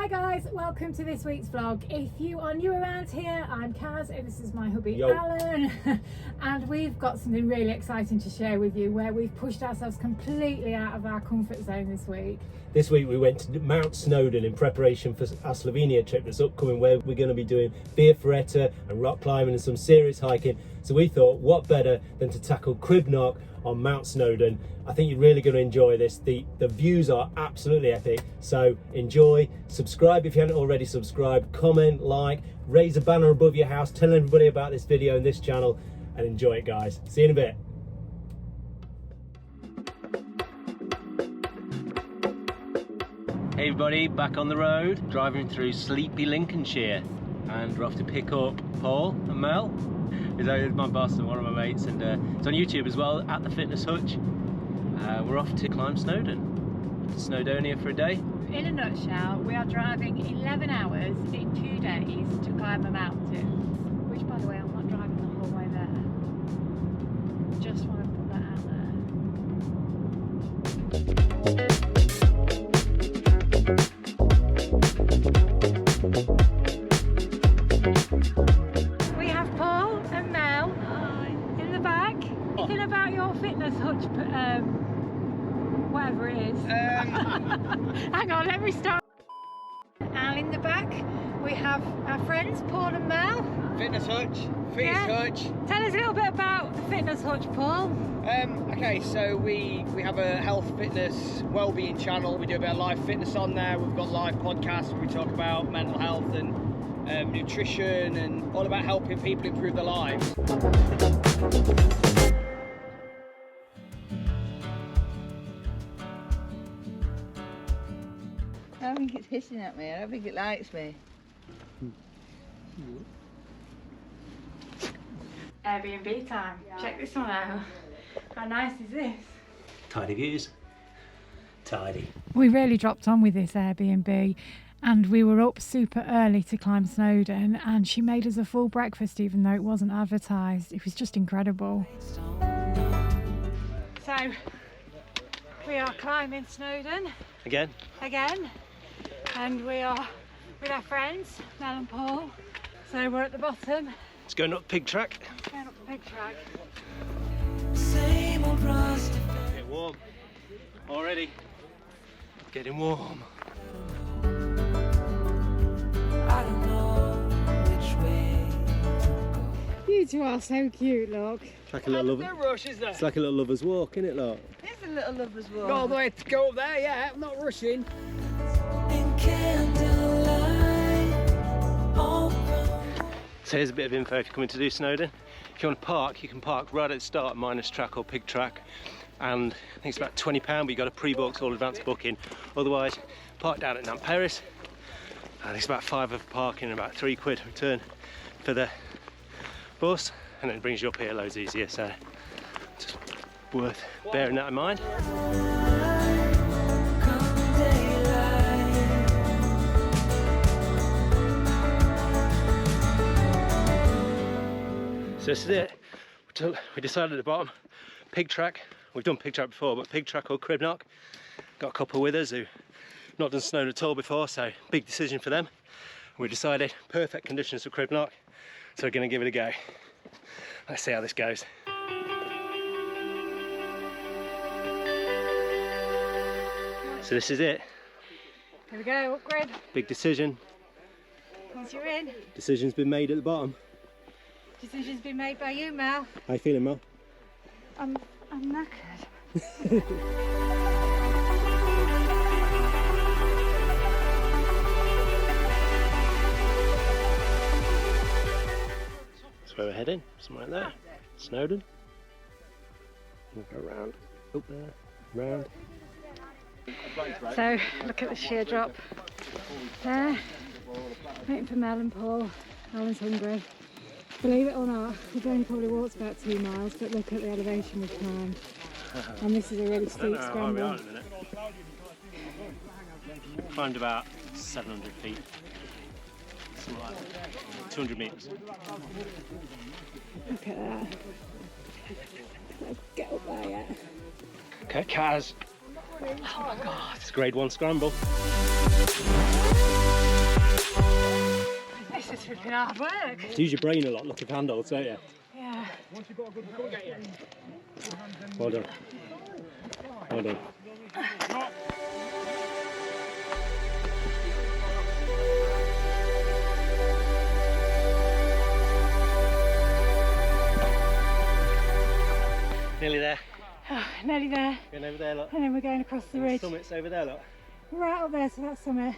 Hi guys, welcome to this week's vlog. If you are new around here, I'm Kaz and this is my hubby Yo. Alan and we've got something really exciting to share with you where we've pushed ourselves completely out of our comfort zone this week. This week we went to Mt Snowdon in preparation for our Slovenia trip that's upcoming, where we're going to be doing Via Ferrata and rock climbing and some serious hiking. So we thought, what better than to tackle CRIB GOCH on Mt Snowdon. I think you're really going to enjoy this. The views are absolutely epic, so enjoy. Subscribe if you haven't already subscribed, comment, like, raise a banner above your house, tell everybody about this video and this channel, and enjoy it guys. See you in a bit. Hey everybody, back on the road, driving through sleepy Lincolnshire, and we're off to pick up Paul and Mel. He's my boss and one of my mates, and it's on YouTube as well, at the Fitness Hutch. We're off to climb Snowdon, to Snowdonia for a day. In a nutshell, we are driving 11 hours in 2 days to climb a mountain, which by the way, I'm not driving the whole way there. Just want to put that out there. We have Paul and Mel in the back. Thinking about your Fitness Hutch, whatever it is. Hang on, let me start. And in the back, we have our friends Paul and Mel. Fitness Hutch, Hutch. Tell us a little bit about the Fitness Hutch, Paul. Okay, so we have a health, fitness, well-being channel. We do a bit of live fitness on there. We've got live podcasts where we talk about mental health and nutrition and all about helping people improve their lives. I don't think it's hissing at me. I don't think it likes me. Airbnb time. Yeah. Check this one out. How nice is this? Tidy views. Tidy. We really dropped on with this Airbnb and we were up super early to climb Snowdon, and she made us a full breakfast even though it wasn't advertised. It was just incredible. So we are climbing Snowdon Again? And we are with our friends Mel and Paul. So we're at the bottom. It's going up Pyg Track. Going up the Pyg Track. Get warm. Already. Getting warm. You two are so cute, look. It's like a little No rush, is there? It's like a little lover's walk, isn't it, look? It's a little lover's walk. Got all the way to go up there, yeah, I'm not rushing. So here's a bit of info if you're coming to do Snowdon. If you want to park, you can park right at the start, Minus Track or Pyg Track. And I think it's about £20, but you've got to pre-book, all advance booking. Otherwise, park down at Mt Paris. I think it's about £5 of parking and about £3 return for the bus. And then it brings you up here loads easier, so just worth bearing that in mind. So this is it. We decided at the bottom, Pyg Track. We've done Pyg Track before, but Pyg Track or CRIB GOCH. Got a couple with us who've not done Snowdon at all before, so big decision for them. We decided perfect conditions for CRIB GOCH, so we're going to give it a go. Let's see how this goes. So this is it. Here we go, upgrade. Big decision. Once you're in, Decision's been made at the bottom. decision's been made by you, Mel. How you feeling, Mel? I'm knackered. That's where we're heading, somewhere like there. Snowdon. We'll go round, up there, round. So, look at the sheer drop there. Waiting for Mel and Paul. Alan's hungry. Believe it or not, we've only probably walked about 2 miles, but look at the elevation we've climbed. And this is a really steep scramble. Climbed about 700 feet. Something like that. 200 metres. Look at that. Let's get up there yet. Okay, Kaz. Oh my god, it's grade 1 scramble. been hard work. Use your brain a lot looking for handholds, don't you? Yeah. Well done. Well done. Nearly there. Oh, nearly there. Going over there, look. And then we're going across the ridge. Summit's over there, look. Right up there, so that's summit.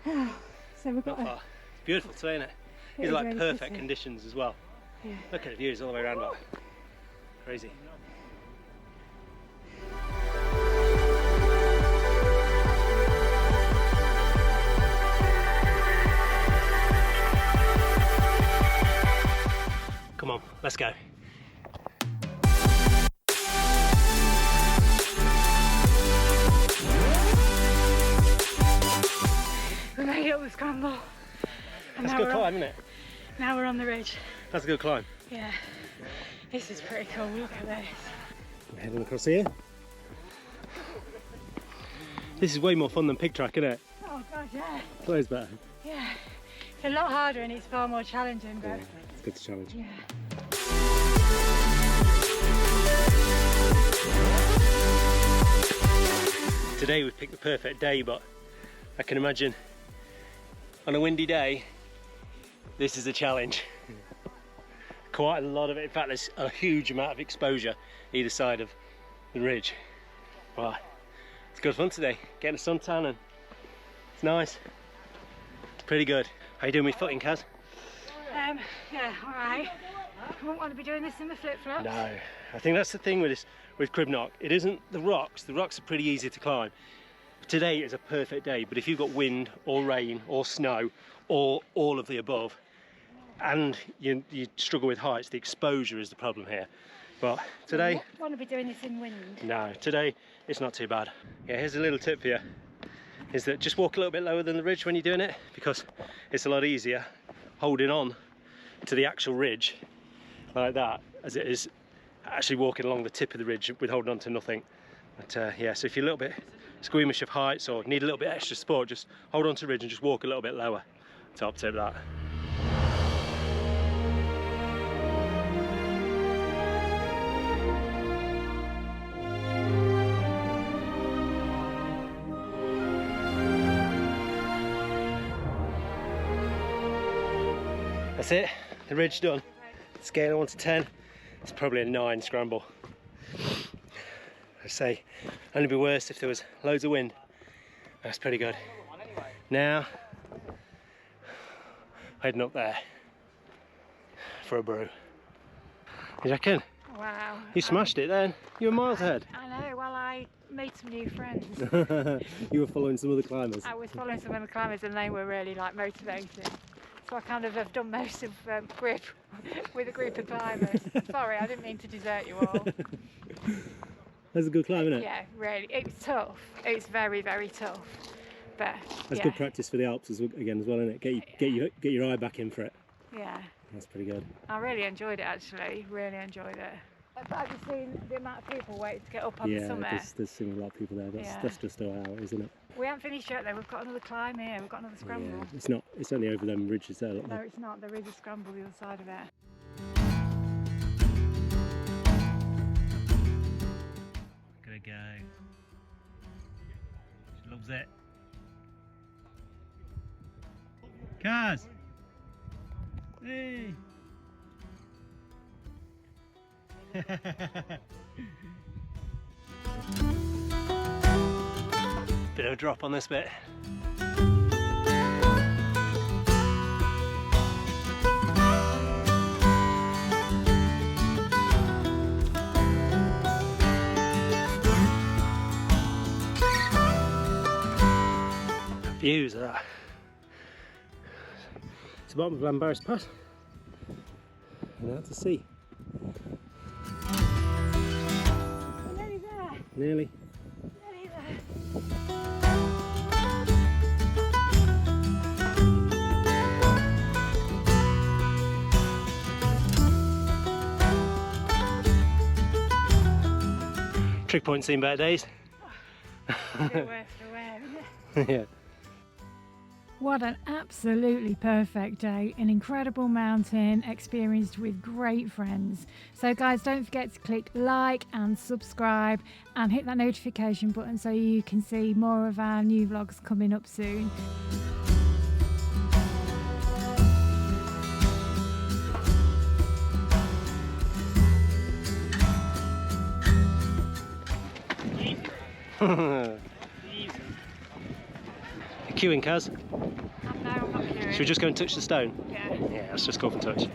Oh, so we've got Not far. It's beautiful too, isn't it? These is are like really perfect pretty. conditions as well. Yeah. Look at the views all the way around, look. Crazy. Come on, let's go. We made it up the Scramble. And That's now a good we're climb, isn't it? Now we're on the ridge. That's a good climb. Yeah. This is pretty cool, look at this. We're heading across here. This is way more fun than Pyg Track, isn't it? Oh god, yeah. Close better. Yeah. It's a lot harder and it's far more challenging, but It's good to challenge. yeah. Today we've picked the perfect day, but I can imagine on a windy day, this is a challenge. Quite a lot of it, in fact there's a huge amount of exposure either side of the ridge. Right, it's good fun today, getting a suntan and it's nice. It's pretty good. How you doing with footing, Kaz? Yeah, alright. I wouldn't want to be doing this in the flip-flops. No, I think that's the thing with this, with CRIB GOCH. It isn't the rocks are pretty easy to climb. Today is a perfect day, but if you've got wind or rain or snow or all of the above, and you struggle with heights, the exposure is the problem here. But today, I want to be doing this in wind. no, today it's not too bad. Yeah, here's a little tip for you, is that just walk a little bit lower than the ridge when you're doing it, because it's a lot easier holding on to the actual ridge like that as it is actually walking along the tip of the ridge with holding on to nothing. But yeah, so if you're a little bit squeamish of heights or need a little bit extra support, just hold on to the ridge and just walk a little bit lower. Top tip that. That's it, the ridge done. Scale of 1 to 10, it's probably a 9 scramble. I say, only be worse if there was loads of wind. That's pretty good. Now, heading up there for a brew. You reckon? Wow. You smashed it then. You were miles ahead. I know, well I made some new friends. You were following some other climbers. I was following some of the climbers and they were really like motivated. So I kind of have done most of grip with a group of climbers. Sorry, I didn't mean to desert you all. That's a good climb, isn't it? Yeah, really. It's tough. It's very, very tough. But That's yeah. good practice for the Alps again as well, isn't it? Get your eye back in for it. Yeah. That's pretty good. I really enjoyed it actually. Really enjoyed it. But have you seen the amount of people waiting to get up on the Yeah, summit? there's still a lot of people there. Yeah. That's just how it is, isn't it? We haven't finished yet though. We've got another climb here. We've got another scramble. Yeah, it's only over them ridges there. Look No, there. it's not. There is a scramble the other side of it. Gotta go. She loves it. Kaz! Hey! Bit of a drop on this bit. Views of that. It's the bottom of Lambarras Pass. And out to sea. We're nearly there. Nearly. Nearly there. Trig Point seen better days. It's worth the wear, isn't it? Yeah. What an absolutely perfect day. An incredible mountain experienced with great friends. So guys, don't forget to click like and subscribe and hit that notification button so you can see more of our new vlogs coming up soon. You're queuing, Kaz? No, I'm not queuing. Should we just go and touch the stone? Yeah. Yeah, let's just go up and touch.